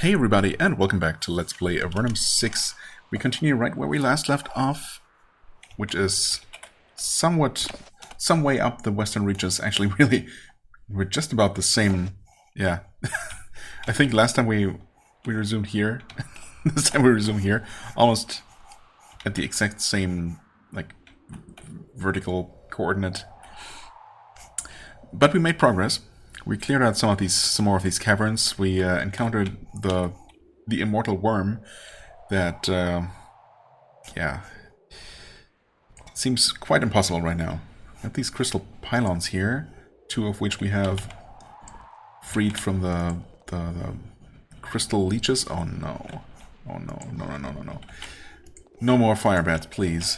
Hey everybody, and welcome back to Let's Play Avernum 6. We continue right where we last left off, which is some way up the western reaches. Actually, really, we're just about the same. Yeah, I think last time we resumed here. This time we resume here, almost at the exact same like vertical coordinate. But we made progress. We cleared out some more of these caverns. We encountered the immortal worm that, yeah, seems quite impossible right now. We have these crystal pylons here, two of which we have freed from the crystal leeches. Oh no! Oh no! No! No! No! No! No! No more fire bats, please.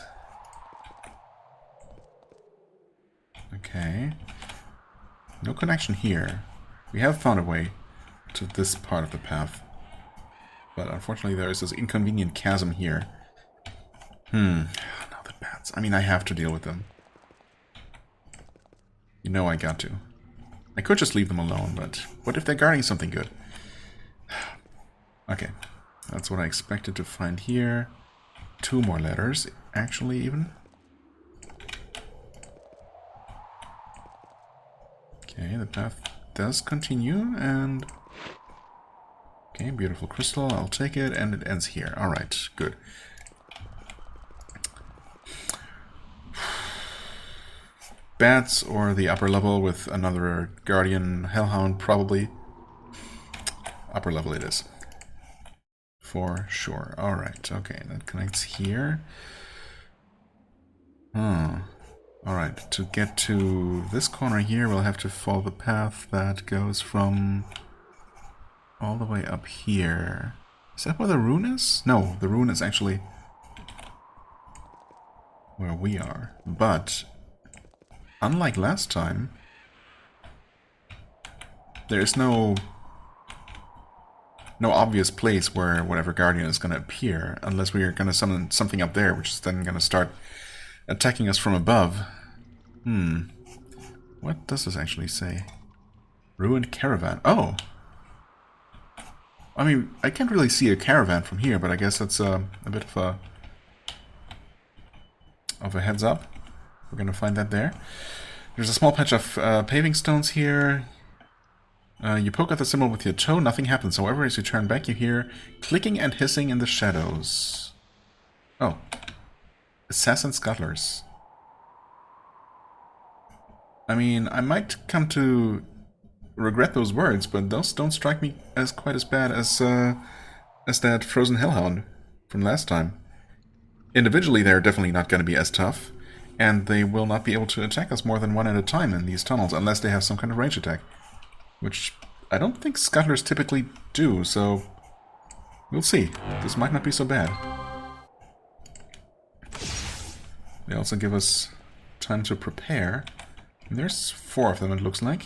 Okay. No connection here. We have found a way to this part of the path. But unfortunately there is this inconvenient chasm here. Now the bats. I mean, I have to deal with them. You know I got to. I could just leave them alone, but what if they're guarding something good? Okay. That's what I expected to find here. 2 more letters, actually, even. Okay, the path does continue, and... Okay, beautiful crystal, I'll take it, and it ends here. Alright, good. Bats, or the upper level with another guardian hellhound, probably. Upper level it is. For sure. Alright, okay, that connects here. Alright, to get to this corner here, we'll have to follow the path that goes from all the way up here. Is that where the rune is? No, the rune is actually where we are. But, unlike last time, there is no obvious place where whatever guardian is going to appear, unless we are going to summon something up there, which is then going to start attacking us from above. What does this actually say? Ruined caravan. Oh! I mean, I can't really see a caravan from here, but I guess that's a bit of a heads up. We're gonna find that there. There's a small patch of paving stones here. You poke at the symbol with your toe, nothing happens. However, as you turn back, you hear clicking and hissing in the shadows. Oh. Assassin scuttlers. I mean, I might come to regret those words, but those don't strike me as quite as bad as that frozen hellhound from last time. Individually, they're definitely not going to be as tough, and they will not be able to attack us more than one at a time in these tunnels, unless they have some kind of range attack, which I don't think scuttlers typically do, so we'll see. This might not be so bad. They also give us time to prepare. There's 4 of them, it looks like.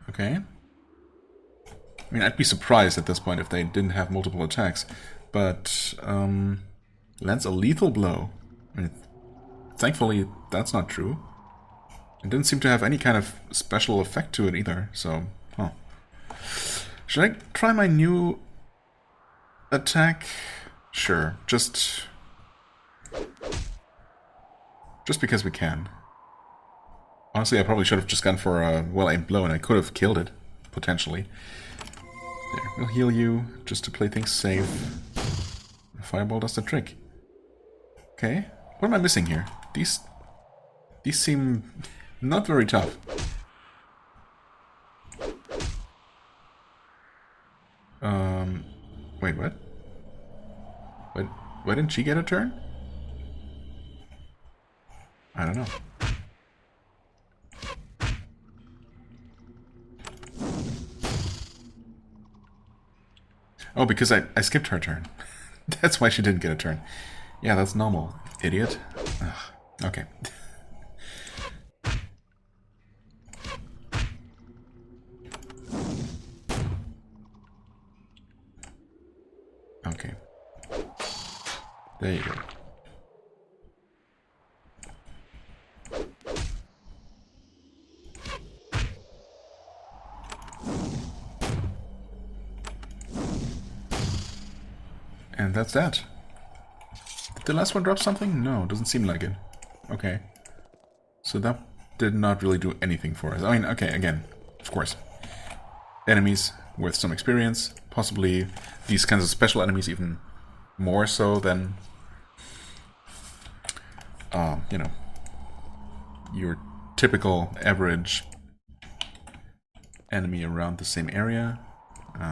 Okay. I mean, I'd be surprised at this point if they didn't have multiple attacks. But, lands a lethal blow. I mean, thankfully, that's not true. It didn't seem to have any kind of special effect to it either, so... Huh. Should I try my new attack? Sure, just because we can. Honestly, I probably should have just gone for a well-aimed blow, and I could have killed it, potentially. There, we'll heal you, just to play things safe. The fireball does the trick. Okay, what am I missing here? These seem not very tough. Wait, what? Why didn't she get a turn? I don't know. Oh, because I skipped her turn. That's why she didn't get a turn. Yeah, that's normal, idiot. Ugh. Okay. Okay. There you go. And that's that. Did the last one drop something? No, doesn't seem like it. Okay. So that did not really do anything for us. I mean, okay, again, of course. Enemies with some experience. Possibly these kinds of special enemies even more so than, you know, your typical average enemy around the same area.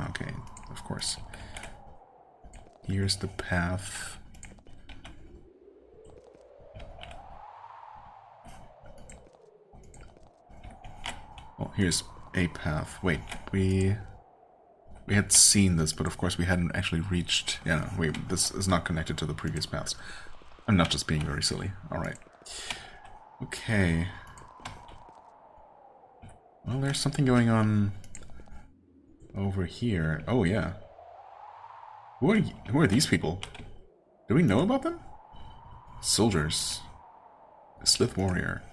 Okay, of course. Here's the path. Oh, here's a path. Wait, we had seen this, but of course we hadn't actually reached... Yeah, no, this is not connected to the previous paths. I'm not just being very silly. Alright. Okay. Well, there's something going on over here. Oh, yeah. Who are these people? Do we know about them? Soldiers. A Slith warrior.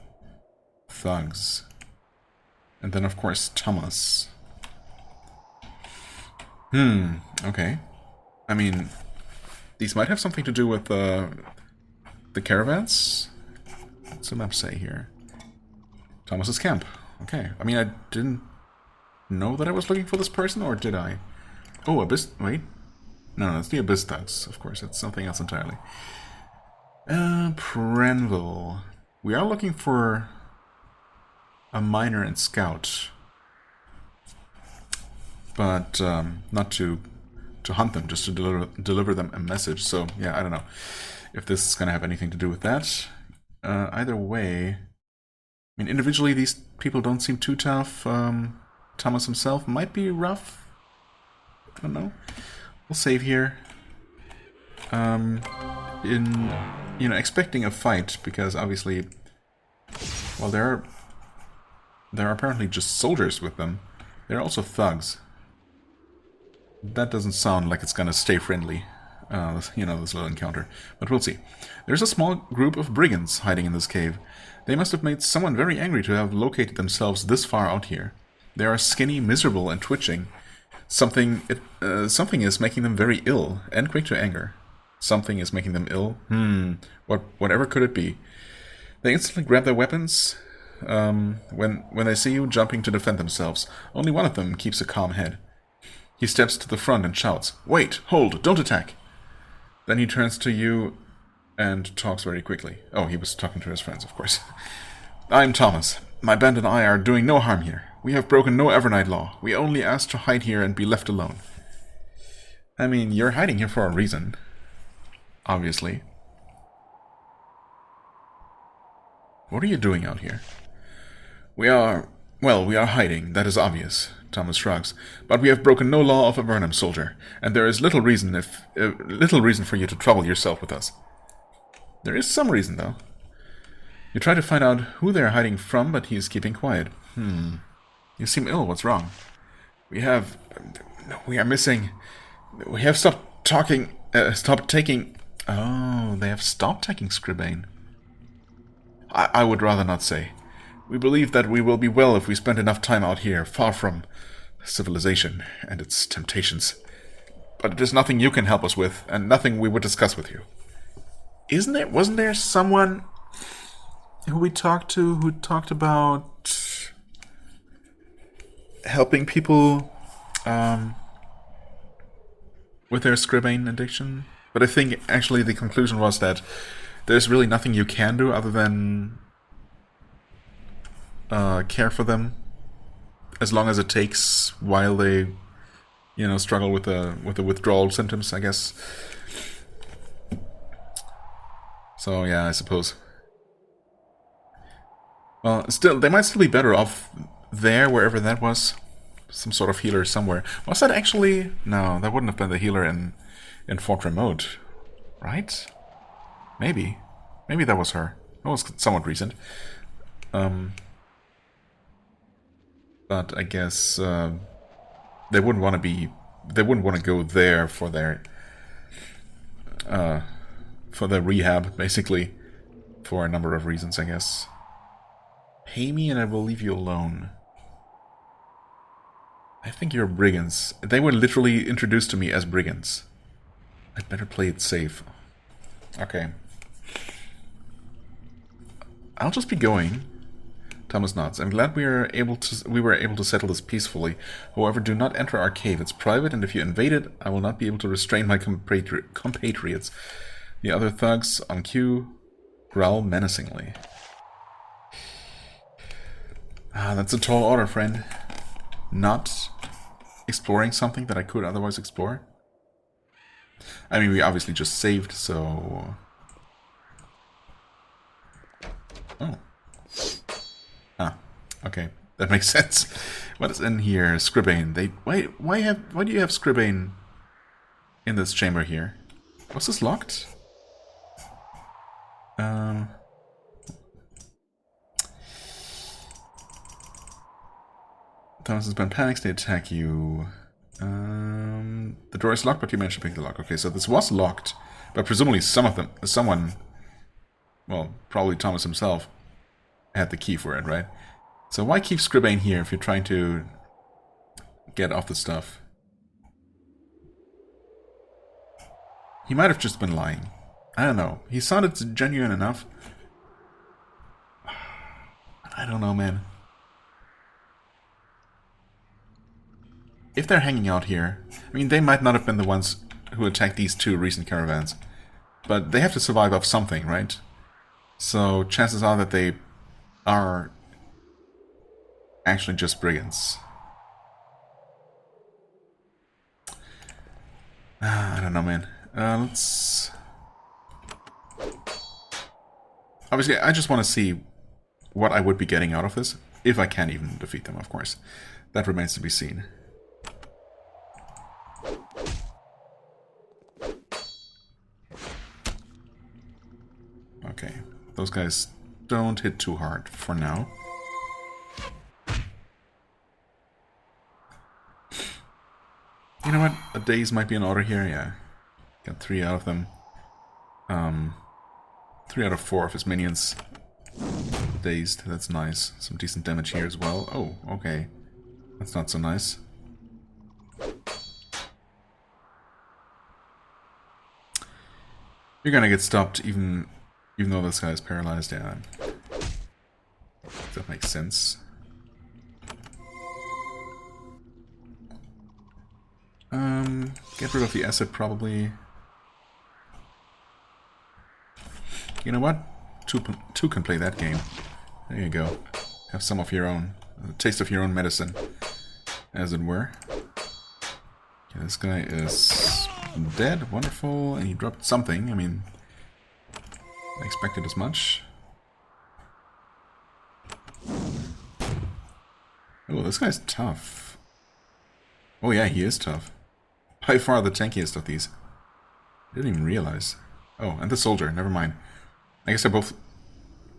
Thugs. And then, of course, Thomas. Okay. I mean, these might have something to do with the caravans? What's the map say here? Thomas's camp. Okay. I mean, I didn't know that I was looking for this person, or did I? Oh, Abyss... Wait. No, it's the Abyss Thugs, of course. It's something else entirely. Prenville. We are looking for a miner and scout. But not to hunt them, just to deliver them a message. So, yeah, I don't know if this is going to have anything to do with that. Either way, I mean, individually, these people don't seem too tough. Thomas himself might be rough. I don't know. We'll save here. Expecting a fight, because obviously, well, there are apparently just soldiers with them. There are also thugs. That doesn't sound like it's gonna stay friendly, this little encounter. But we'll see. There's a small group of brigands hiding in this cave. They must have made someone very angry to have located themselves this far out here. They are skinny, miserable, and twitching. Something is making them very ill, and quick to anger. Something is making them ill? Whatever could it be? They instantly grab their weapons when they see you jumping to defend themselves. Only one of them keeps a calm head. He steps to the front and shouts, "Wait! Hold! Don't attack!" Then he turns to you and talks very quickly. Oh, he was talking to his friends, of course. "I'm Thomas. My band and I are doing no harm here. We have broken no Evernight law. We only ask to hide here and be left alone." I mean, you're hiding here for a reason. Obviously. What are you doing out here? We are hiding, that is obvious, Thomas shrugs. But we have broken no law of Avernum, soldier, and there is little reason for you to trouble yourself with us. There is some reason, though. You try to find out who they are hiding from, but he is keeping quiet. You seem ill, what's wrong? We have stopped taking... Oh, they have stopped taking Scribane. I would rather not say. We believe that we will be well if we spend enough time out here, far from civilization and its temptations. But it is nothing you can help us with, and nothing we would discuss with you. Wasn't there someone who we talked to who talked about helping people with their Scribane addiction? But I think actually the conclusion was that there's really nothing you can do other than care for them, as long as it takes while they, struggle with the withdrawal symptoms, I guess. So yeah, I suppose. Well, still, they might still be better off there, wherever that was. Some sort of healer somewhere. Was that actually? No, that wouldn't have been the healer in Fort Remote, right? Maybe that was her. That was somewhat recent. But I guess they wouldn't want to go there for their rehab, basically, for a number of reasons, I guess. Pay me and I will leave you alone. I think you're brigands. They were literally introduced to me as brigands. I'd better play it safe. Okay. I'll just be going. Thomas nods. I'm glad we were able to settle this peacefully. However, do not enter our cave. It's private, and if you invade it, I will not be able to restrain my compatriots. The other thugs on cue growl menacingly. Ah, that's a tall order, friend. Not exploring something that I could otherwise explore. I mean, we obviously just saved, so... Oh. Ah, okay. That makes sense. What is in here? Scribane. Why do you have Scribane in this chamber here? Was this locked? Thomas has been panicked, they attack you. The door is locked, but you managed to pick the lock. Okay, so this was locked, but presumably someone, well, probably Thomas himself, had the key for it, right? So why keep Scribane here if you're trying to get off the stuff? He might have just been lying. I don't know. He sounded genuine enough. I don't know, man. If they're hanging out here, I mean, they might not have been the ones who attacked these two recent caravans. But they have to survive off something, right? So chances are that they are actually just brigands. I don't know, man. Let's... Obviously, I just want to see what I would be getting out of this. If I can even defeat them, of course. That remains to be seen. Okay, those guys don't hit too hard for now. You know what? A daze might be in order here, yeah. Got 3 out of them. 3 out of 4 of his minions dazed, that's nice. Some decent damage here as well. Oh, okay. That's not so nice. You're gonna get stopped even though this guy is paralyzed, yeah. That makes sense. Get rid of the acid, probably. You know what? Two can play that game. There you go. Have some of your own, a taste of your own medicine, as it were. Okay, this guy is dead, wonderful, and he dropped something. I mean, I expected as much. Oh, this guy's tough. Oh yeah, he is tough. By far the tankiest of these. Didn't even realize. Oh, and the soldier, never mind. I guess they're both...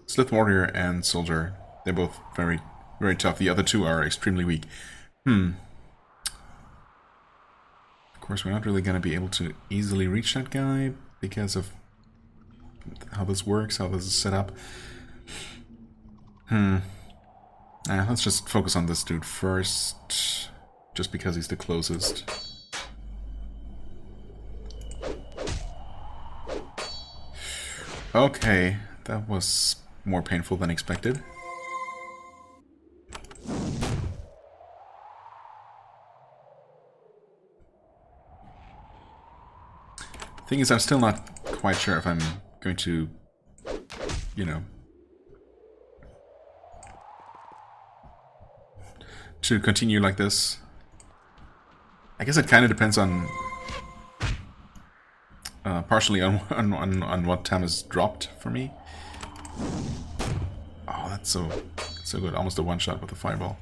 Slith Warrior and Soldier, they're both very, very tough. The other two are extremely weak. Of course, we're not really going to be able to easily reach that guy because of how this works, how this is set up. Let's just focus on this dude first, just because he's the closest. Okay, that was more painful than expected. Thing is, I'm still not quite sure if I'm going to, you know, to continue like this. I guess it kind of depends on, partially on what Tam dropped for me. Oh, that's so good. Almost a one-shot with a fireball.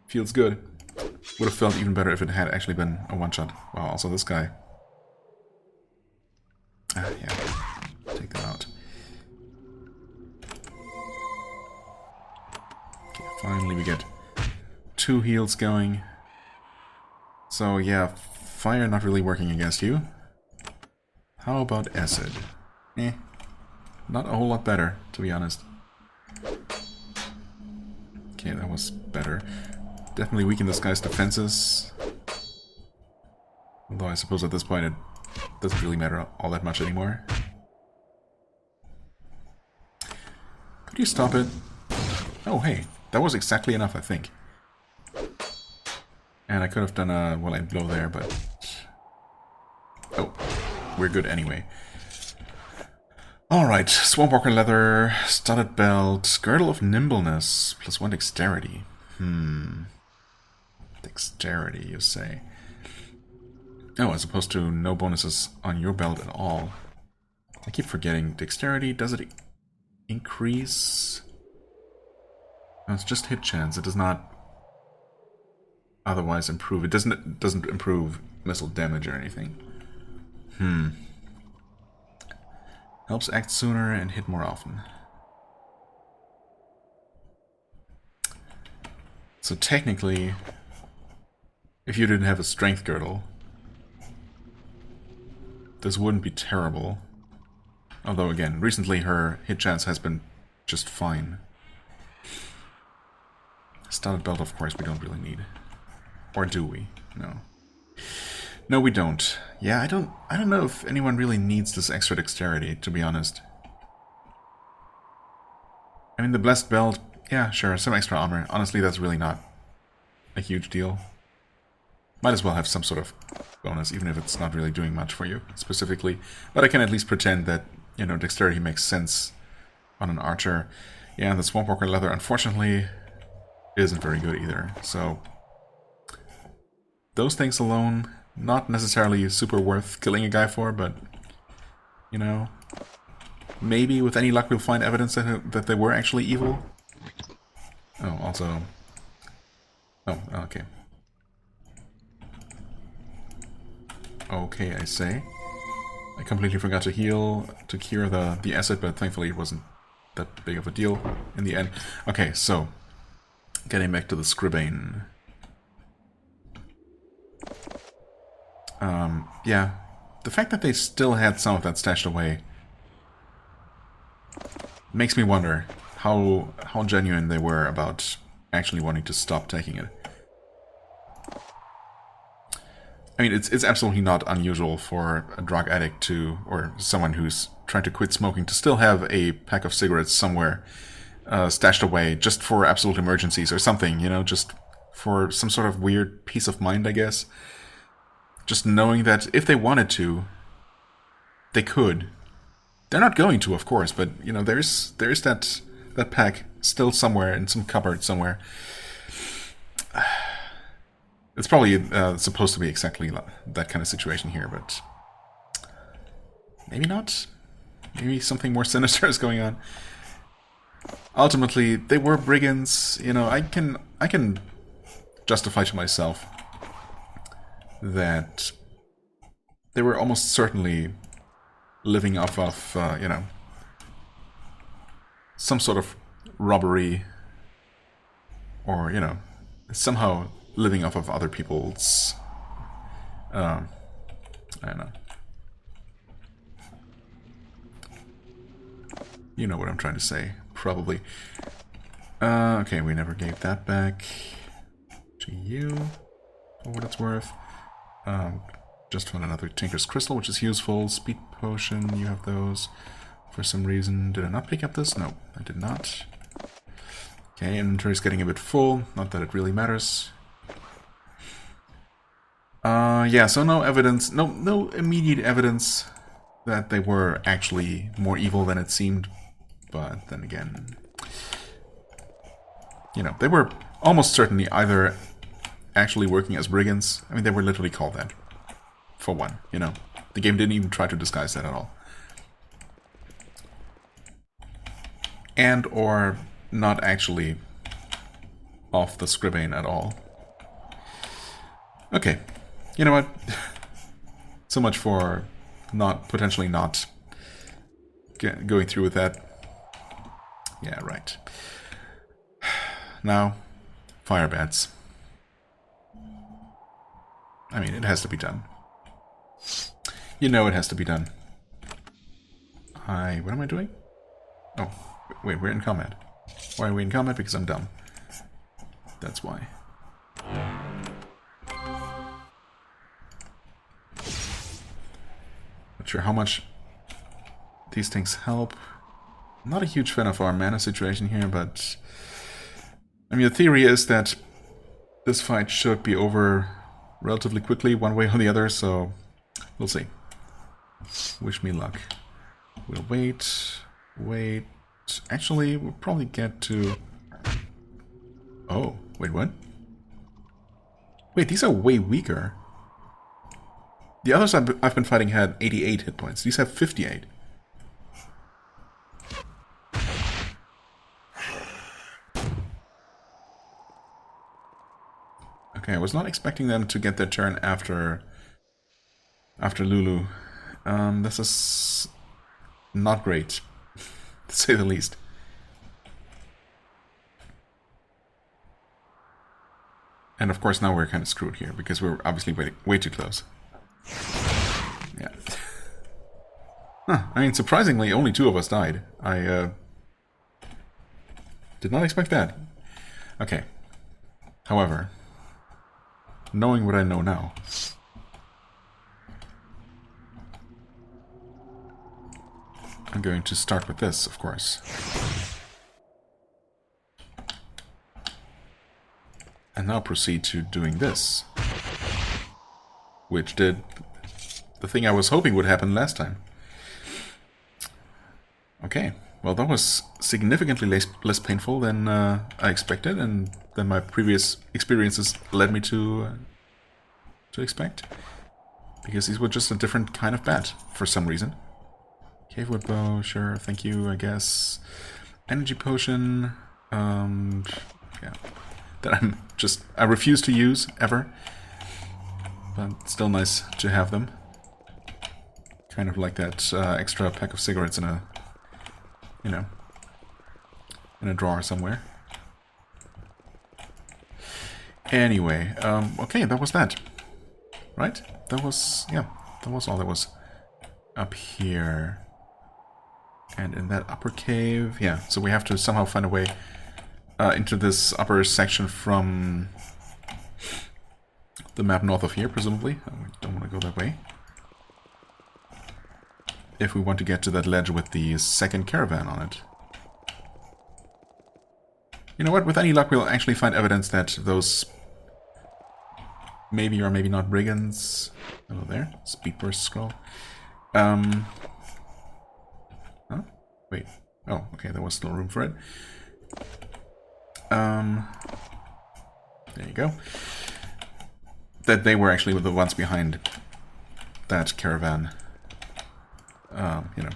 Feels good. Would have felt even better if it had actually been a one-shot. Wow, also this guy. Yeah. Take them out. Okay, finally we get 2 heals going. So yeah, fire not really working against you. How about acid? Not a whole lot better, to be honest. Okay, that was better. Definitely weaken this guy's defenses. Although I suppose at this point it Doesn't really matter all that much anymore. Could you stop it? Oh, hey. That was exactly enough, I think. And I could have done a well-aimed blow there, but... Oh, we're good anyway. Alright, Swampwalker Leather, Studded Belt, Girdle of Nimbleness, +1 Dexterity. Dexterity, you say? Oh, as opposed to no bonuses on your belt at all. I keep forgetting. Dexterity, does it increase? No, it's just hit chance. It does not otherwise improve. It doesn't improve missile damage or anything. Helps act sooner and hit more often. So technically, if you didn't have a strength girdle, this wouldn't be terrible. Although again, recently her hit chance has been just fine. Studded belt, of course, we don't really need. Or do we? No. No, we don't. Yeah, I don't know if anyone really needs this extra dexterity, to be honest. I mean, the blessed belt, yeah, sure, some extra armor. Honestly, that's really not a huge deal. Might as well have some sort of bonus, even if it's not really doing much for you, specifically. But I can at least pretend that, you know, dexterity makes sense on an archer. Yeah, the Swampwalker Leather, unfortunately, isn't very good either. So, those things alone, not necessarily super worth killing a guy for, but, you know, maybe with any luck we'll find evidence that they were actually evil. Oh, also... Oh, okay. Okay, I say. I completely forgot to heal to cure the acid, but thankfully it wasn't that big of a deal in the end. Okay, so getting back to the Scribane. Yeah, the fact that they still had some of that stashed away makes me wonder how genuine they were about actually wanting to stop taking it. I mean, it's absolutely not unusual for a drug addict to, or someone who's trying to quit smoking, to still have a pack of cigarettes somewhere stashed away just for absolute emergencies or something, you know, just for some sort of weird peace of mind, I guess. Just knowing that if they wanted to, they could. They're not going to, of course, but, you know, there's that pack still somewhere in some cupboard somewhere. It's probably supposed to be exactly that kind of situation here, but maybe not. Maybe something more sinister is going on. Ultimately, they were brigands. You know, I can justify to myself that they were almost certainly living off of, you know, some sort of robbery, or, you know, somehow living off of other people's, I don't know. You know what I'm trying to say, probably. Okay, we never gave that back to you, for what it's worth. Just found another Tinker's Crystal, which is useful. Speed Potion, you have those. For some reason, did I not pick up this? No, I did not. Okay, inventory's getting a bit full. Not that it really matters. Yeah, so no evidence, no immediate evidence that they were actually more evil than it seemed. But then again, you know, they were almost certainly either actually working as brigands. I mean, they were literally called that, for one, you know. The game didn't even try to disguise that at all. And or not actually off the Scribane at all. Okay, you know what? So much for potentially not going through with that. Yeah, right. Now, fire bats. I mean, it has to be done. You know it has to be done. What am I doing? Oh, wait, we're in combat. Why are we in combat? Because I'm dumb. That's why. Not sure how much these things help. I'm not a huge fan of our mana situation here, but I mean, the theory is that this fight should be over relatively quickly, one way or the other, so we'll see. Wish me luck. We'll wait. Actually, we'll probably get to... Oh, wait, what? Wait, these are way weaker. The others I've been fighting had 88 hit points. These have 58. Okay, I was not expecting them to get their turn after Lulu. This is not great, to say the least. And of course now we're kind of screwed here, because we're obviously way too close. Yeah. Huh, I mean, surprisingly, only 2 of us died. I did not expect that. Okay. However, knowing what I know now, I'm going to start with this, of course. And now proceed to doing this. Which did the thing I was hoping would happen last time. Okay, well that was significantly less painful than I expected, and than my previous experiences led me to expect. Because these were just a different kind of bat, for some reason. Cavewood bow, sure, thank you, I guess. Energy potion, yeah. That I refuse to use, ever. But still nice to have them. Kind of like that extra pack of cigarettes in a, you know, in a drawer somewhere. Anyway, okay, that was that. Right? That was, yeah, that was all that was up here. And in that upper cave, yeah, so we have to somehow find a way into this upper section from the map north of here, presumably. We don't want to go that way. If we want to get to that ledge with the second caravan on it. You know what, with any luck we'll actually find evidence that those maybe or maybe not brigands... Hello there, speed burst scroll. Huh? Wait. Oh, okay, there was still room for it. There you go. That they were actually the ones behind that caravan. You know,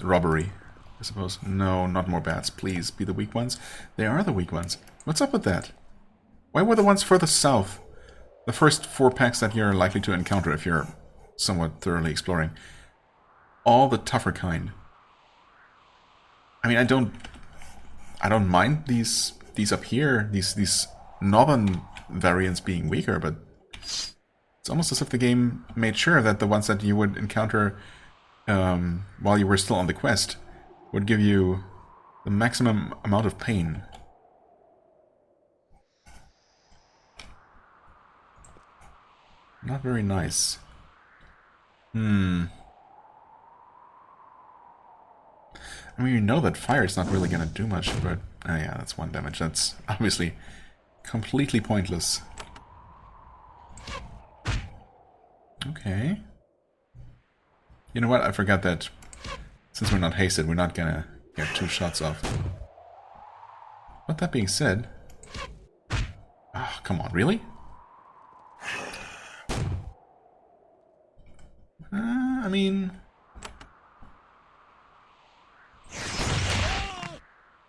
robbery, I suppose. No, not more bats. Please be the weak ones. They are the weak ones. What's up with that? Why were the ones further south, the first 4 packs that you're likely to encounter if you're somewhat thoroughly exploring, all the tougher kind? I mean, I don't mind these up here, these northern variants being weaker, but it's almost as if the game made sure that the ones that you would encounter while you were still on the quest would give you the maximum amount of pain. Not very nice. I mean, you know that fire is not really going to do much, but... Oh yeah, that's 1 damage. That's obviously completely pointless. Okay. You know what? I forgot that since we're not hasted, we're not gonna get 2 shots off. But that being said... Oh, come on, really? I mean...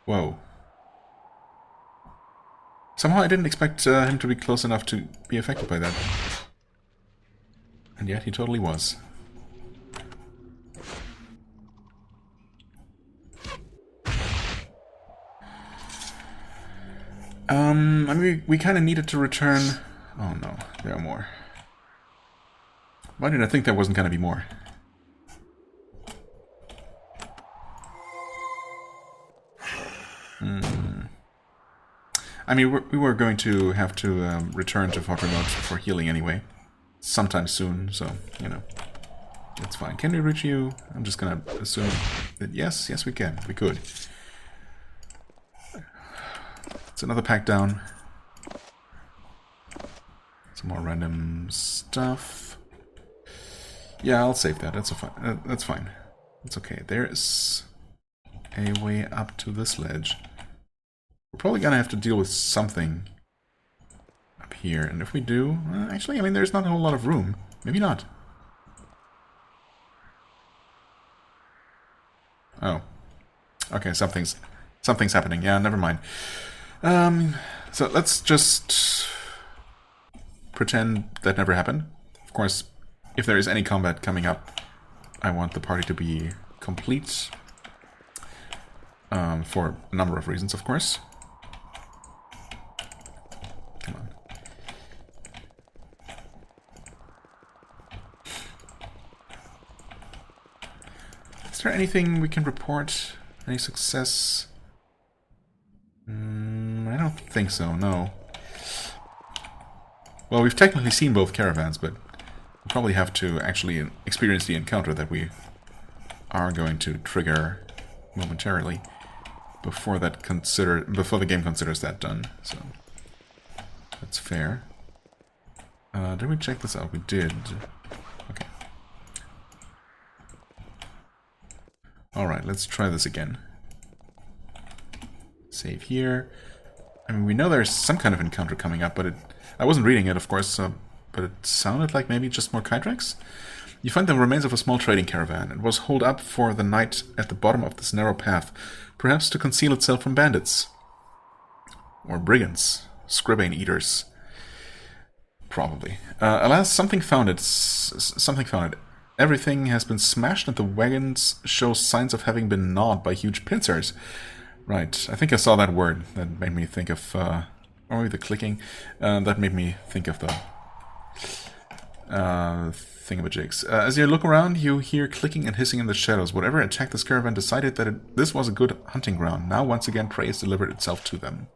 Whoa. Somehow I didn't expect him to be close enough to be affected by that. And yet he totally was. I mean, we kind of needed to return... Oh no, there are more. Why did I think there wasn't going to be more? I mean, we were going to have to return to Fort Remote for healing anyway. Sometime soon, so, you know. That's fine. Can we reach you? I'm just gonna assume that yes, yes we can. We could. It's another pack down. Some more random stuff. Yeah, I'll save that. That's fine. That's fine. It's okay. There is a way up to this ledge. We're probably gonna have to deal with something up here, and if we do, actually, I mean, there's not a whole lot of room. Maybe not. Oh, okay. Something's happening. Yeah, never mind. So let's just pretend that never happened. Of course, if there is any combat coming up, I want the party to be complete. For a number of reasons, of course. Come on. Is there anything we can report? Any success? I don't think so, no. Well, we've technically seen both caravans, but we'll probably have to actually experience the encounter that we are going to trigger momentarily before the game considers that done. So that's fair. Did we check this out? We did. Okay. Alright, let's try this again. Save here. I mean, we know there's some kind of encounter coming up, but I wasn't reading it, of course, but it sounded like maybe just more Kydrax. You find the remains of a small trading caravan. It was holed up for the night at the bottom of this narrow path, perhaps to conceal itself from bandits. Or brigands. Scribane eaters. Probably. Alas, something found it. Something found it. Everything has been smashed and the wagons show signs of having been gnawed by huge pincers. Right, I think I saw that word. That made me think of, or maybe the clicking. That made me think of the thingamajigs. As you look around, you hear clicking and hissing in the shadows. Whatever attacked this caravan decided that this was a good hunting ground. Now, once again, prey has delivered itself to them.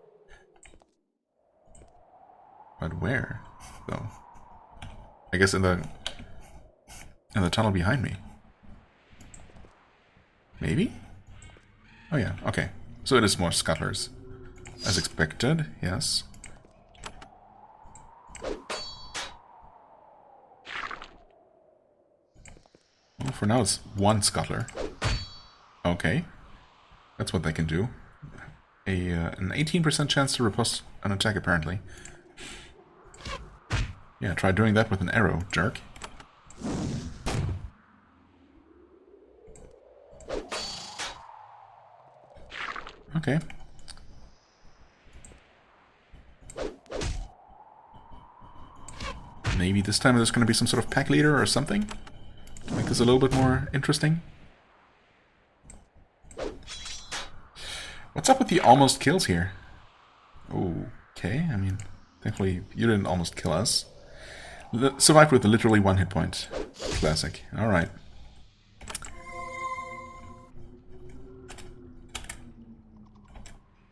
But where, though? I guess in the tunnel behind me. Maybe? Oh yeah, okay. So it is more scuttlers. As expected, yes. Well, for now it's one scuttler. Okay. That's what they can do. An 18% chance to riposte an attack, apparently. Yeah, try doing that with an arrow, jerk. Okay. Maybe this time there's going to be some sort of pack leader or something to make this a little bit more interesting. What's up with the almost kills here? Okay, I mean, thankfully you didn't almost kill us. Survived with literally one hit point. Classic. Alright.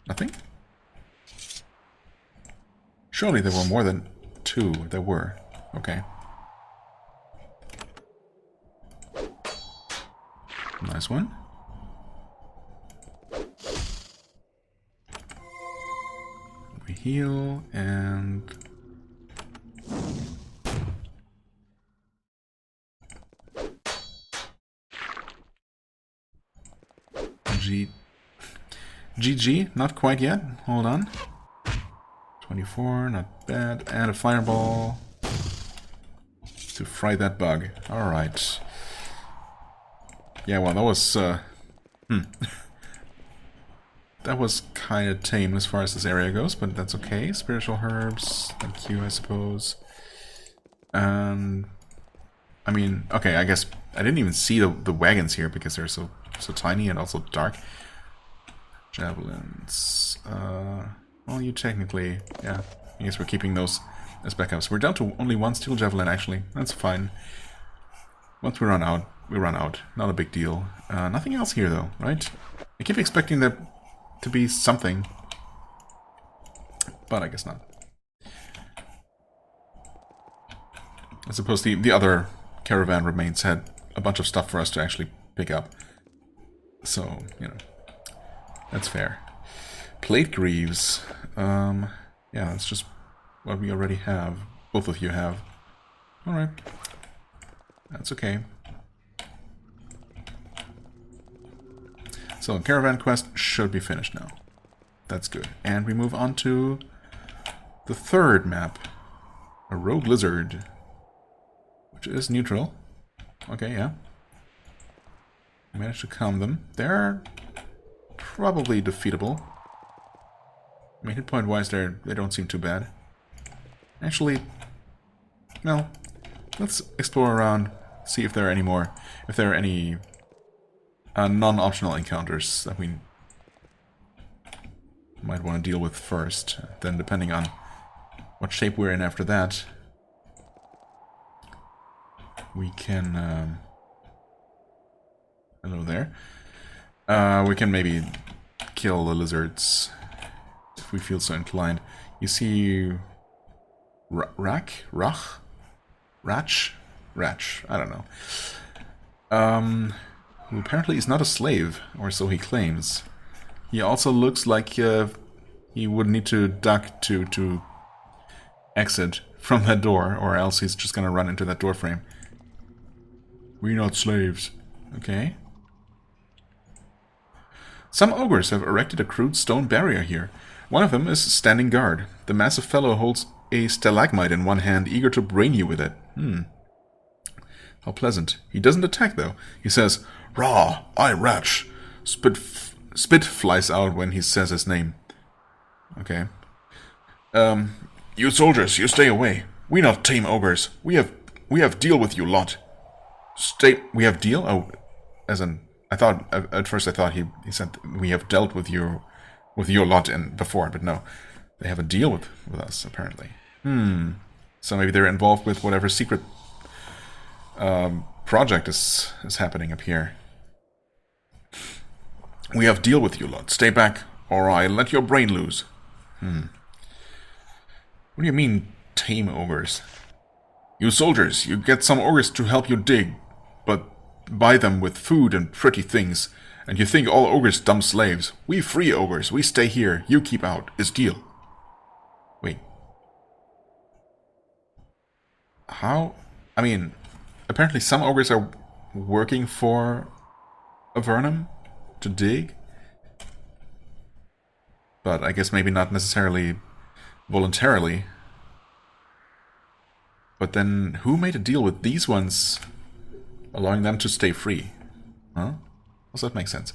Nothing? Surely there were more than two. There were. Okay. Nice one. We heal and... GG, not quite yet. Hold on. 24, not bad. And a fireball to fry that bug. Alright. Yeah, well, that was... that was kind of tame as far as this area goes, but that's okay. Spiritual herbs, thank you, I suppose. I mean, okay, I guess I didn't even see the wagons here because they're so tiny and also dark. Javelins. Well, you technically, yeah. I guess we're keeping those as backups. We're down to only one steel javelin, actually. That's fine. Once we run out, we run out. Not a big deal. Nothing else here, though, right? I keep expecting there to be something, but I guess not. I suppose the other caravan remains had a bunch of stuff for us to actually pick up. So, you know, that's fair. Plate greaves. Yeah, that's just what we already have. Both of you have. Alright. That's okay. So, caravan quest should be finished now. That's good. And we move on to the third map. A rogue lizard. Which is neutral. Okay, yeah. Managed to calm them. They're probably defeatable. I mean, hit point wise, they don't seem too bad. Actually, well, let's explore around, see if there are any more, if there are any non-optional encounters that we might want to deal with first. Then, depending on what shape we're in after that, we can. Hello there. We can maybe kill the lizards if we feel so inclined. You see Rach? I don't know. Who apparently is not a slave, or so he claims. He also looks like he would need to duck to exit from that door, or else he's just gonna run into that door frame. We're not slaves. Okay. Some ogres have erected a crude stone barrier here. One of them is standing guard. The massive fellow holds a stalagmite in one hand, eager to brain you with it. How pleasant. He doesn't attack, though. He says, "Rah, I Ratch." Spit flies out when he says his name. Okay. You soldiers, you stay away. We not tame ogres. We have deal with you lot. We have deal? Oh, as in, at first I thought he said we have dealt with your lot before, but no. They have a deal with us, apparently. So maybe they're involved with whatever secret project is happening up here. We have deal with you lot. Stay back, or I let your brain loose. What do you mean, tame ogres? You soldiers, you get some ogres to help you dig, but buy them with food and pretty things, and you think all ogres dumb slaves. We free ogres, we stay here, you keep out. Is deal. Wait. How? I mean, apparently some ogres are working for Avernum to dig, but I guess maybe not necessarily voluntarily. But then, who made a deal with these ones, allowing them to stay free? Huh? Does that make sense?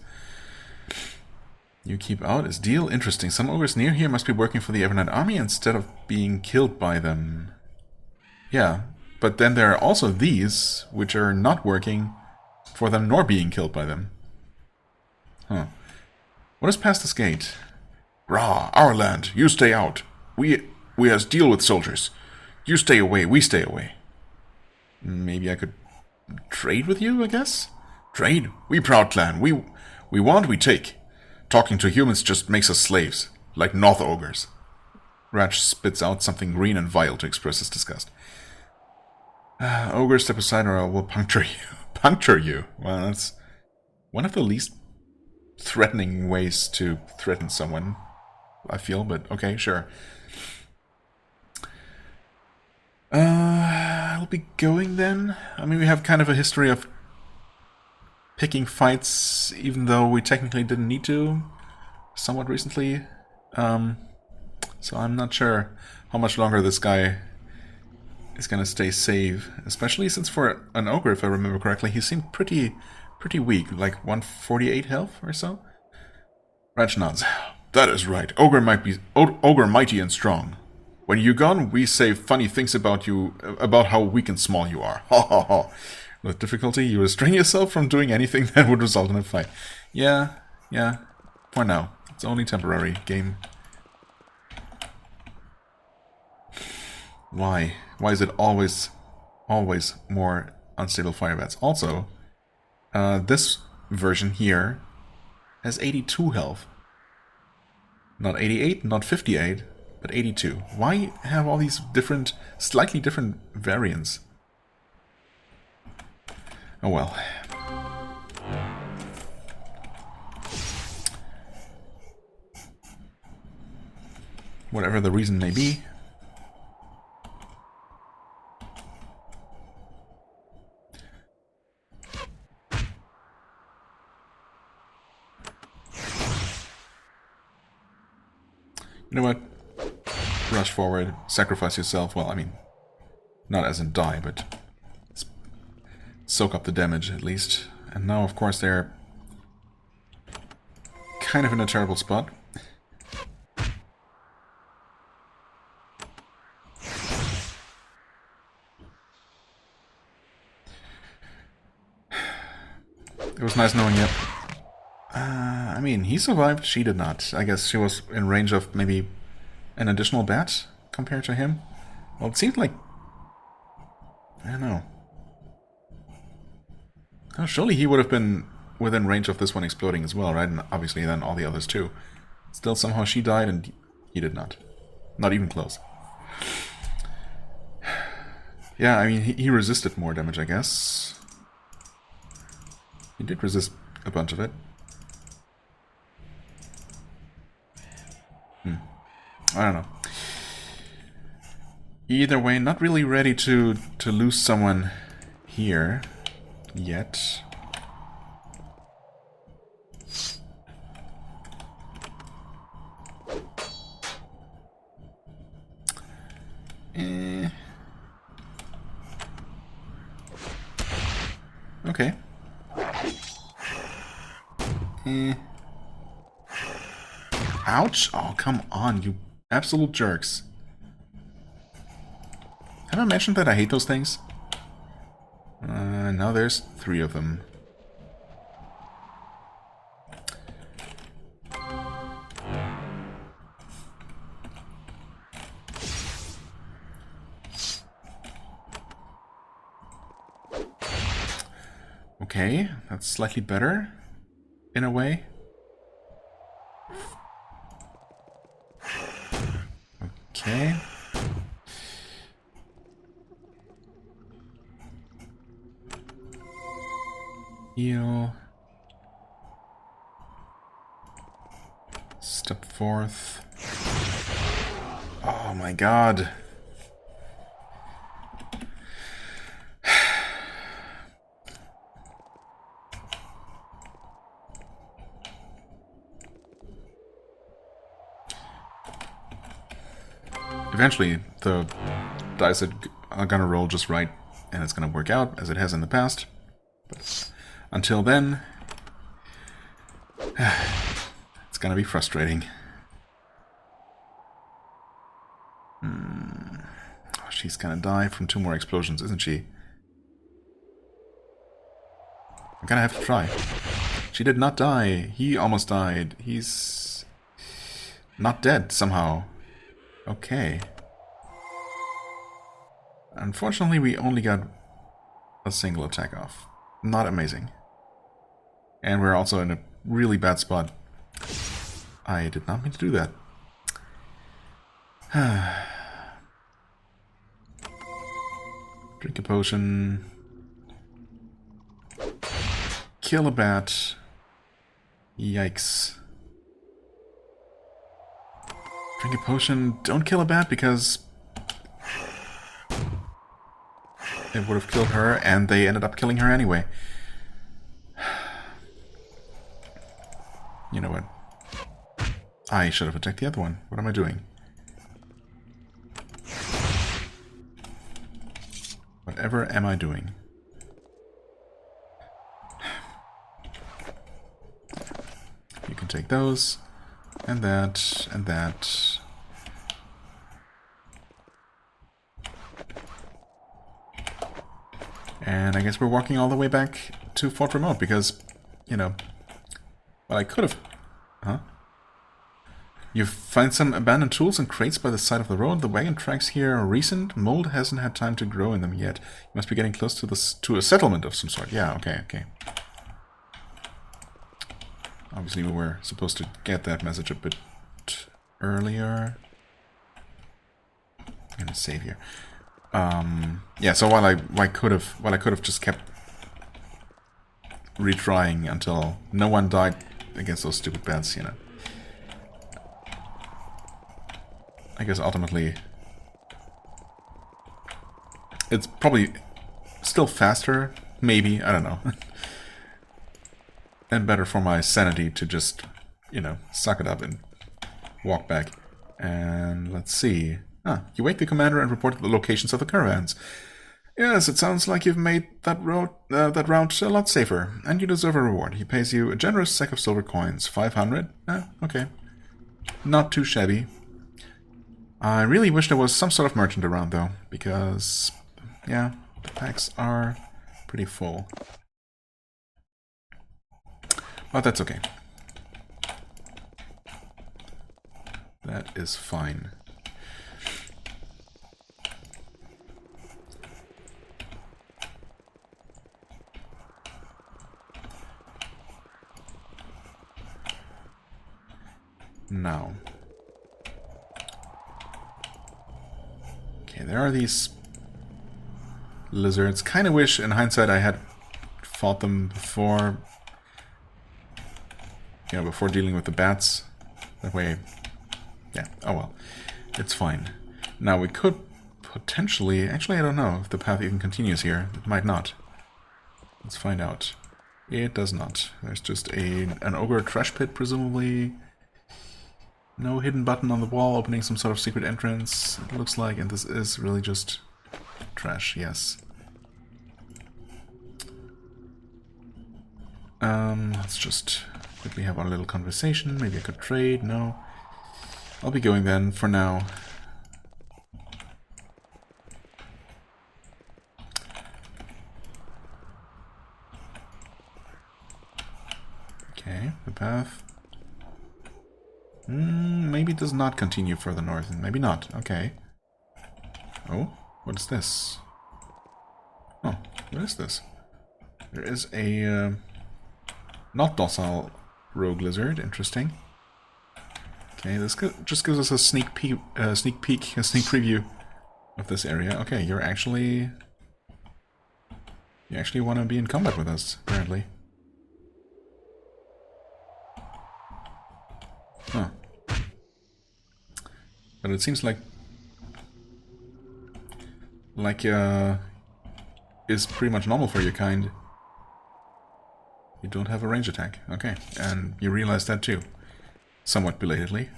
You keep out is deal? Interesting. Some ogres near here must be working for the Avernum army instead of being killed by them. Yeah, but then there are also these, which are not working for them nor being killed by them. Huh. What is past this gate? Rah, our land, you stay out. We has deal with soldiers. You stay away, we stay away. Maybe I could trade with you, I guess? Trade? We proud clan. We want, we take. Talking to humans just makes us slaves, like North ogres. Ratch spits out something green and vile to express his disgust. Ogre, step aside or I will puncture you. Puncture you? Well, that's one of the least threatening ways to threaten someone, I feel, but okay, sure. I'll be going then. I mean, we have kind of a history of picking fights, even though we technically didn't need to, somewhat recently. So I'm not sure how much longer this guy is gonna stay safe, especially since for an ogre, if I remember correctly, he seemed pretty weak, like 148 health or so. Ratch nods. That is right. Ogre mighty and strong. When you're gone, we say funny things about you, about how weak and small you are. Ha ha ha. With difficulty, you restrain yourself from doing anything that would result in a fight. Yeah. For now. It's only temporary. Game. Why? Why is it always more unstable fire bats? Also, this version here has 82 health. Not 88, not 58, but 82. Why have all these slightly different variants? Oh well. Whatever the reason may be. You know what? Rush forward, sacrifice yourself. Well, I mean, not as in die, but soak up the damage at least. And now, of course, they're kind of in a terrible spot. It was nice knowing you. I mean, he survived, she did not. I guess she was in range of maybe an additional bat compared to him. Well, it seemed like... I don't know. Oh, surely he would have been within range of this one exploding as well, right? And obviously then all the others too. Still, somehow she died and he did not. Not even close. Yeah, I mean, he resisted more damage, I guess. He did resist a bunch of it. I don't know. Either way, not really ready to lose someone here yet. Okay. Ouch! Oh, come on, you absolute jerks. Have I mentioned that I hate those things? Now there's 3 of them. Okay, that's slightly better, in a way. Okay. Heal. Step forth. Oh my god. Eventually, the dice are gonna roll just right, and it's gonna work out, as it has in the past. But until then, it's gonna be frustrating. Oh, she's gonna die from 2 more explosions, isn't she? I'm gonna have to try. She did not die. He almost died. He's not dead, somehow. Okay. Unfortunately, we only got a single attack off. Not amazing. And we're also in a really bad spot. I did not mean to do that. Drink a potion. Kill a bat. Yikes. Drink a potion. Don't kill a bat because it would have killed her, and they ended up killing her anyway. You know what? I should have attacked the other one. What am I doing? Whatever am I doing? You can take those, and that, and that. And I guess we're walking all the way back to Fort Remote because, you know, well, I could have... Huh? You find some abandoned tools and crates by the side of the road. The wagon tracks here are recent. Mold hasn't had time to grow in them yet. You must be getting close to a settlement of some sort. Yeah, okay, okay. Obviously we were supposed to get that message a bit earlier. I'm gonna save here. Yeah, so while I could have just kept retrying until no one died against those stupid bats, you know. I guess ultimately it's probably still faster, maybe, I don't know. And better for my sanity to just, you know, suck it up and walk back. And let's see. You wake the commander and report the locations of the caravans. Yes, it sounds like you've made that route a lot safer, and you deserve a reward. He pays you a generous sack of silver coins. 500? Okay. Not too shabby. I really wish there was some sort of merchant around, though, because, yeah, the packs are pretty full. But that's okay. That is fine. Now. Okay, there are these lizards. Kind of wish, in hindsight, I had fought them before, you know, before dealing with the bats. That way, yeah, oh well, it's fine. Now we could potentially, actually I don't know if the path even continues here. It might not. Let's find out. It does not. There's just an ogre trash pit, presumably. No hidden button on the wall opening some sort of secret entrance, it looks like, and this is really just trash, yes. Let's just quickly have our little conversation. Maybe I could trade, no. I'll be going then, for now. Okay, the path. Maybe it does not continue further north. Maybe not. Okay. Oh, what is this? Oh, what is this? There is a not docile rogue lizard. Interesting. Okay, this just gives us a sneak preview of this area. Okay, you actually want to be in combat with us, apparently. Huh. But it seems like is pretty much normal for your kind. You don't have a range attack. Okay, and you realize that too. Somewhat belatedly.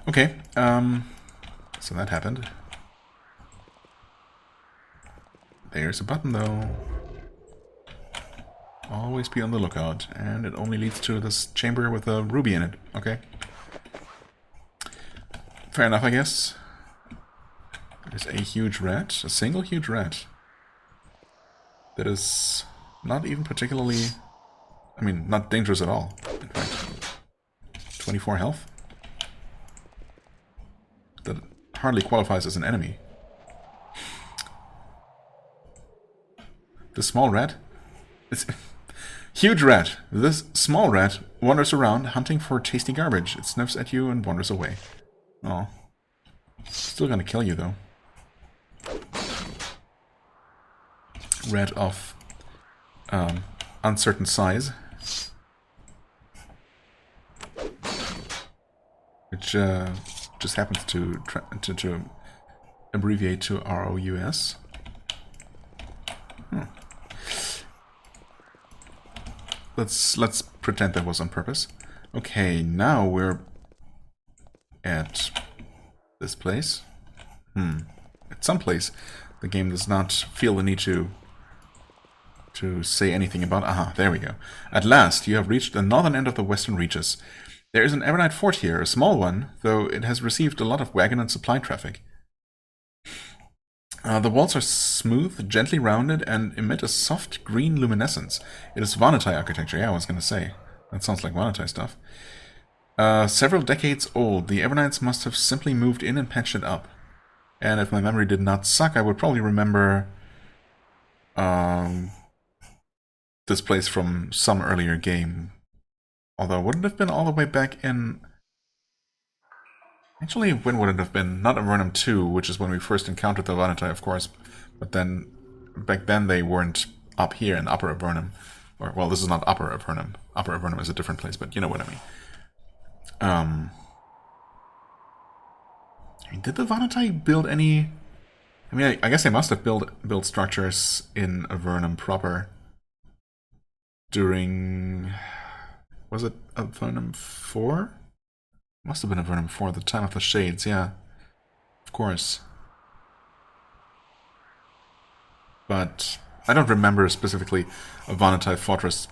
Okay, so that happened. There's a button though. Always be on the lookout, and it only leads to this chamber with a ruby in it. Okay. Fair enough, I guess. There's a huge rat, a single huge rat. That is not even particularly, I mean, not dangerous at all. In fact, 24 health. That hardly qualifies as an enemy. This small rat? It's huge rat. This small rat wanders around hunting for tasty garbage. It sniffs at you and wanders away. Oh. Still gonna kill you though. Rat of uncertain size. Which just happens to abbreviate to ROUS. Let's pretend that was on purpose. Okay, now we're at this place. At some place, the game does not feel the need to say anything about. Aha, there we go. At last, you have reached the northern end of the western reaches. There is an Avernite fort here, a small one, though it has received a lot of wagon and supply traffic. The walls are smooth, gently rounded, and emit a soft green luminescence. It is Vanatai architecture, yeah, I was going to say. That sounds like Vanatai stuff. Several decades old, the Avernites must have simply moved in and patched it up. And if my memory did not suck, I would probably remember this place from some earlier game. Although, wouldn't it have been all the way back in... Actually, when would it have been? Not Avernum 2, which is when we first encountered the Vanatai, of course. But then, back then they weren't up here in Upper Avernum. Or, well, this is not Upper Avernum. Upper Avernum is a different place, but you know what I mean. I mean, did the Vanatai build any... I mean, I guess they must have built structures in Avernum proper during... Was it Avernum 4? Must have been Avernum 4, the time of the Shades, yeah. Of course. But I don't remember specifically a Vanatai fortress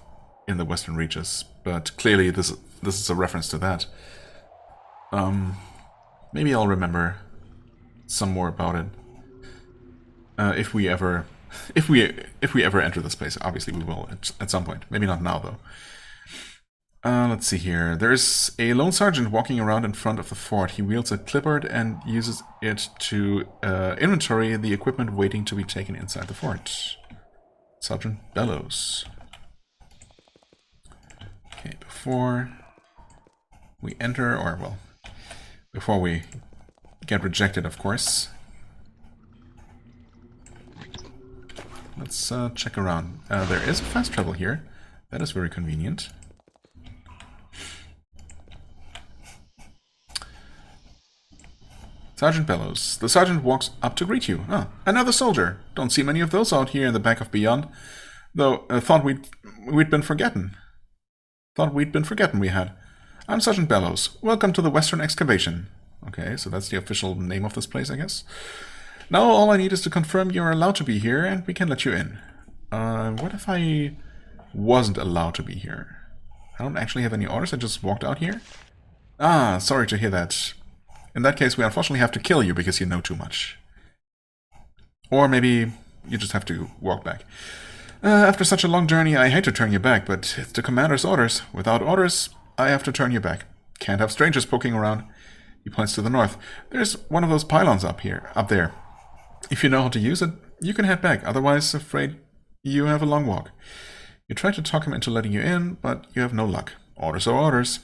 in the Western Reaches, but clearly this is a reference to that. Maybe I'll remember some more about it. If we ever enter this place. Obviously we will at some point. Maybe not now though. Let's see here. There's a lone sergeant walking around in front of the fort. He wields a clipboard and uses it to inventory the equipment waiting to be taken inside the fort. Sergeant Bellows. Okay, before we enter, or well, before we get rejected, of course, let's check around. There is a fast travel here. That is very convenient. Sergeant Bellows. The sergeant walks up to greet you. Ah, another soldier. Don't see many of those out here in the back of Beyond. Though, thought we'd been forgotten. Thought we'd been forgotten we had. I'm Sergeant Bellows. Welcome to the Western Excavation. Okay, so that's the official name of this place, I guess. Now all I need is to confirm you're allowed to be here, and we can let you in. What if I wasn't allowed to be here? I don't actually have any orders, I just walked out here? Ah, sorry to hear that. In that case, we unfortunately have to kill you because you know too much. Or maybe you just have to walk back. After such a long journey, I hate to turn you back, but it's the commander's orders. Without orders, I have to turn you back. Can't have strangers poking around. He points to the north. There's one of those pylons up there. If you know how to use it, you can head back. Otherwise, afraid you have a long walk. You try to talk him into letting you in, but you have no luck. Orders are orders.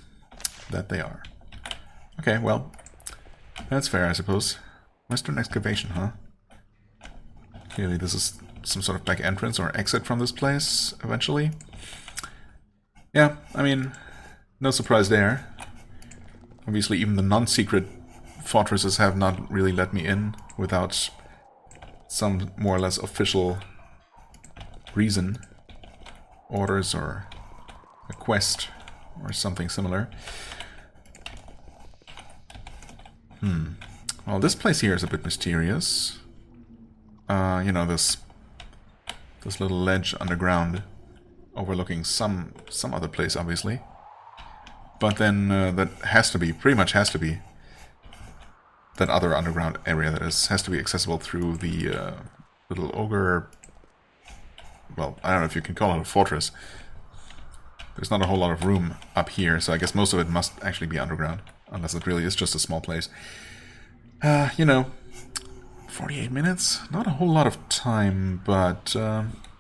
That they are. Okay, well... That's fair, I suppose. Western excavation, huh? Clearly this is some sort of back entrance or exit from this place, eventually. Yeah, I mean, no surprise there. Obviously, even the non-secret fortresses have not really let me in without some more or less official reason. Orders or a quest or something similar. Well, this place here is a bit mysterious. You know, this little ledge underground overlooking some other place, obviously. But then that has to be, pretty much has to be, that other underground area that has to be accessible through the little ogre... Well, I don't know if you can call it a fortress. There's not a whole lot of room up here, so I guess most of it must actually be underground. Unless it really is just a small place. You know, 48 minutes? Not a whole lot of time, but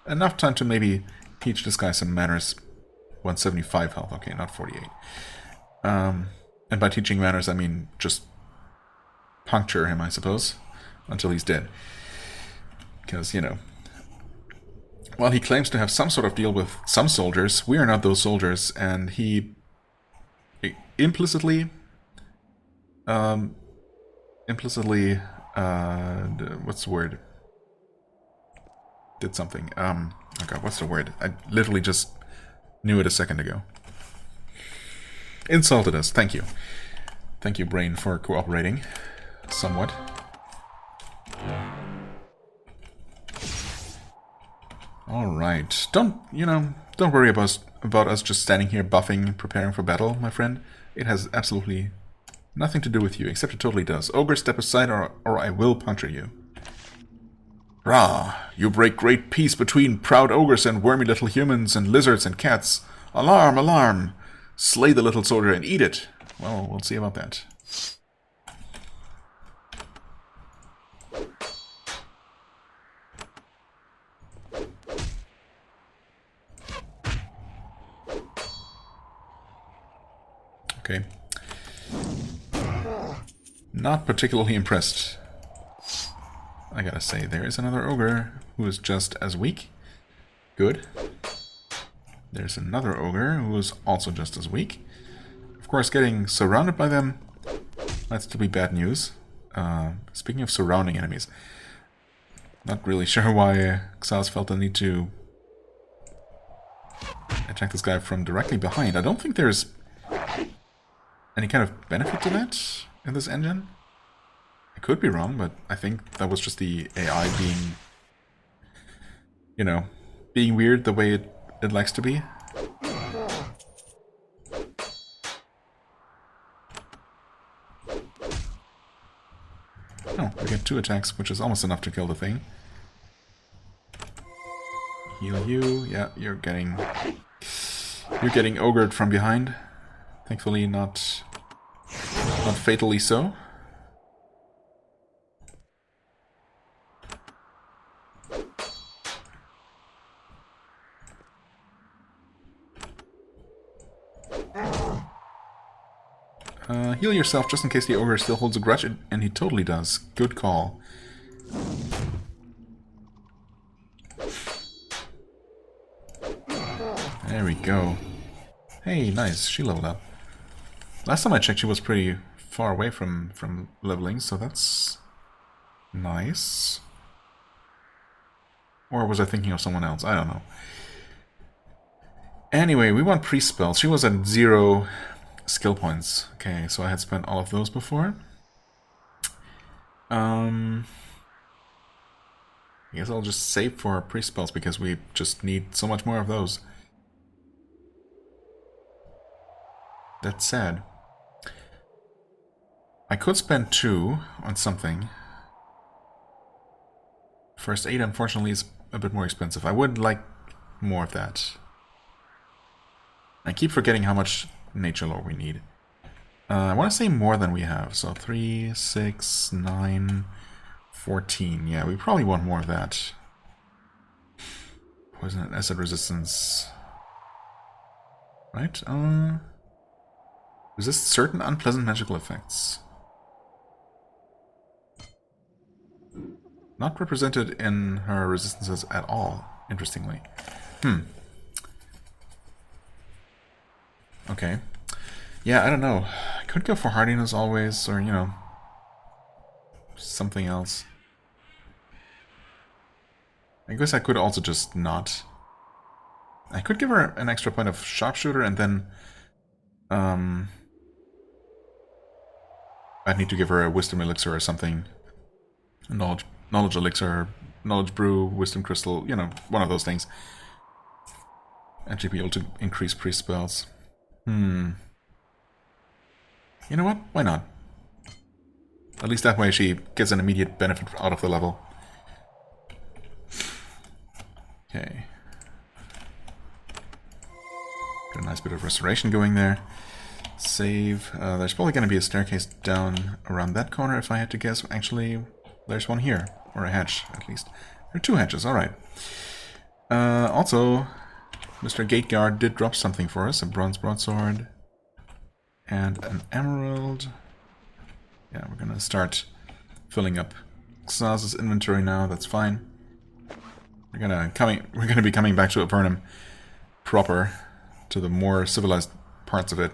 enough time to maybe teach this guy some manners. 175 health, okay, not 48. And by teaching manners, I mean just puncture him, I suppose, until he's dead. Because, you know, while he claims to have some sort of deal with some soldiers, we are not those soldiers, and he implicitly... what's the word? Did something. Oh god, what's the word? I literally just knew it a second ago. Insulted us, thank you. Thank you, brain, for cooperating. Somewhat. Alright. Don't worry about us just standing here buffing, preparing for battle, my friend. It has absolutely nothing to do with you, except it totally does. Ogre, step aside or I will puncture you. Rah! You break great peace between proud ogres and wormy little humans and lizards and cats. Alarm! Alarm! Slay the little soldier and eat it. Well, we'll see about that. Okay. Not particularly impressed. I gotta say, there is another ogre who is just as weak. Good. There's another ogre who is also just as weak. Of course, getting surrounded by them, that's to be bad news. Speaking of surrounding enemies, not really sure why Xaz felt the need to attack this guy from directly behind. I don't think there's any kind of benefit to that in this engine. I could be wrong, but I think that was just the AI being, you know, being weird the way it likes to be. Oh, we get 2 attacks, which is almost enough to kill the thing. Heal you. Yeah, you're getting ogred from behind. Thankfully not fatally so. Heal yourself just in case the ogre still holds a grudge, and he totally does. Good call. There we go. Hey, nice. She leveled up. Last time I checked, she was pretty far away from leveling, so that's nice. Or was I thinking of someone else? I don't know. Anyway, we want priest spells. She was at 0 skill points. Okay, so I had spent all of those before. I guess I'll just save for priest spells because we just need so much more of those. That's sad. I could spend 2 on something. First aid, unfortunately, is a bit more expensive. I would like more of that. I keep forgetting how much nature lore we need. I want to say more than we have. So 3, 6, 9, 14. Yeah, we probably want more of that. Poison and acid resistance. Right? Resist certain unpleasant magical effects. Not represented in her resistances at all, interestingly. Okay. Yeah, I don't know. I could go for hardiness always, or, you know, something else. I guess I could also just not. I could give her an extra point of sharpshooter, and then I'd need to give her a wisdom elixir or something. A knowledge elixir, knowledge brew, wisdom crystal, you know, one of those things. And she'd be able to increase priest spells. You know what? Why not? At least that way she gets an immediate benefit out of the level. Okay. Got a nice bit of restoration going there. Save. There's probably going to be a staircase down around that corner if I had to guess. Actually, there's one here. Or a hatch, at least. There are 2 hatches, alright. Also, Mr. Gateguard did drop something for us. A bronze broadsword. And an emerald. Yeah, we're going to start filling up Xaz's inventory now. That's fine. We're gonna be coming back to Avernum proper, to the more civilized parts of it,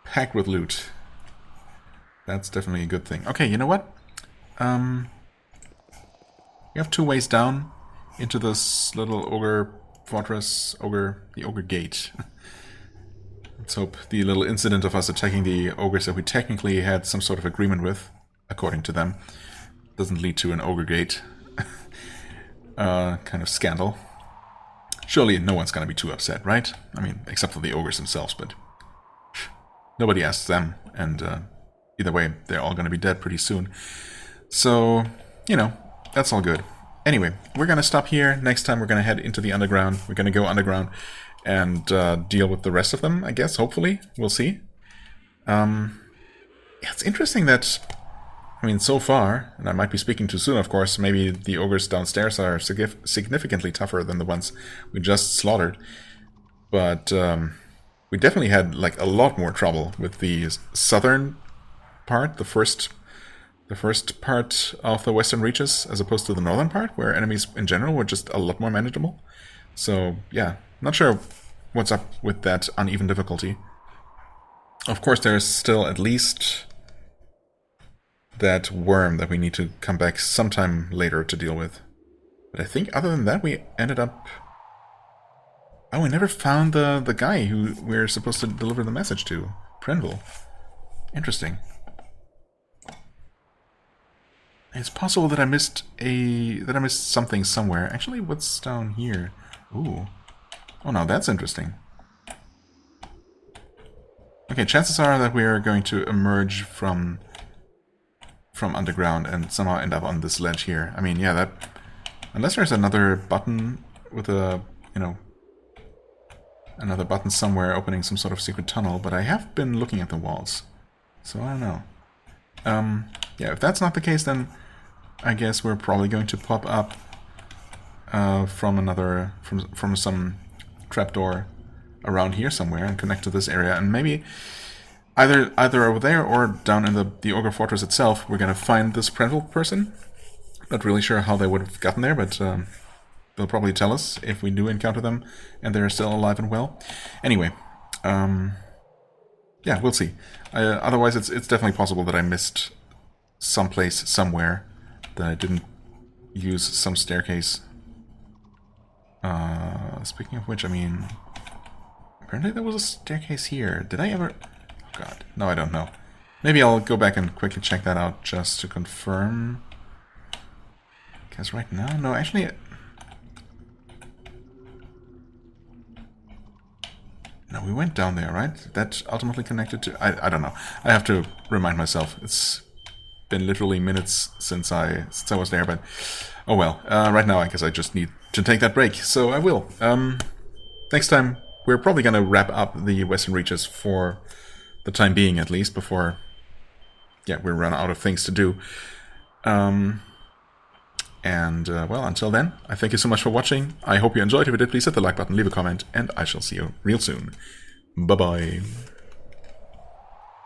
packed with loot. That's definitely a good thing. Okay, you know what? We have 2 ways down into this little ogre fortress, the ogre gate. Let's hope the little incident of us attacking the ogres that we technically had some sort of agreement with, according to them, doesn't lead to an ogre gate kind of scandal. Surely no one's going to be too upset, right? I mean, except for the ogres themselves, but nobody asks them, and either way, they're all going to be dead pretty soon. So, you know, that's all good. Anyway, we're going to stop here. Next time we're going to head into the underground. We're going to go underground and deal with the rest of them, I guess, hopefully. We'll see. Yeah, it's interesting that, I mean, so far, and I might be speaking too soon, of course, maybe the ogres downstairs are significantly tougher than the ones we just slaughtered. But we definitely had, like, a lot more trouble with the southern part, the first part of the western reaches, as opposed to the northern part, where enemies in general were just a lot more manageable. So, yeah, Not sure what's up with that uneven difficulty. Of course, there's still at least that worm that we need to come back sometime later to deal with. But I think other than that, we ended up... Oh, we never found the guy who we're supposed to deliver the message to. Prenville. Interesting. It's possible that I missed something somewhere. Actually, what's down here? Ooh. Oh no, that's interesting. Okay, chances are that we are going to emerge from underground and somehow end up on this ledge here. I mean, yeah, that... Unless there's another button with a, you know, another button somewhere opening some sort of secret tunnel, but I have been looking at the walls, so I don't know. Yeah, if that's not the case, then I guess we're probably going to pop up from some trapdoor around here somewhere and connect to this area, and maybe either over there or down in the Ogre Fortress itself, we're gonna find this Prenville person. Not really sure how they would have gotten there, but they'll probably tell us if we do encounter them and they're still alive and well. Anyway, yeah, we'll see. Otherwise, it's definitely possible that I missed someplace, somewhere, that I didn't use some staircase. Speaking of which, I mean, apparently there was a staircase here. Did I ever... Oh god, no, I don't know. Maybe I'll go back and quickly check that out just to confirm. Because right now, no, actually... No, we went down there, right? That ultimately connected to... I don't know. I have to remind myself. It's been literally minutes since I was there, but... Oh well. Right now, I guess I just need to take that break, so I will. Next time, we're probably going to wrap up the Western Reaches for the time being, at least, before... Yeah, we run out of things to do. Well, until then, I thank you so much for watching. I hope you enjoyed. If you did, please hit the like button, leave a comment, and I shall see you real soon. Bye-bye.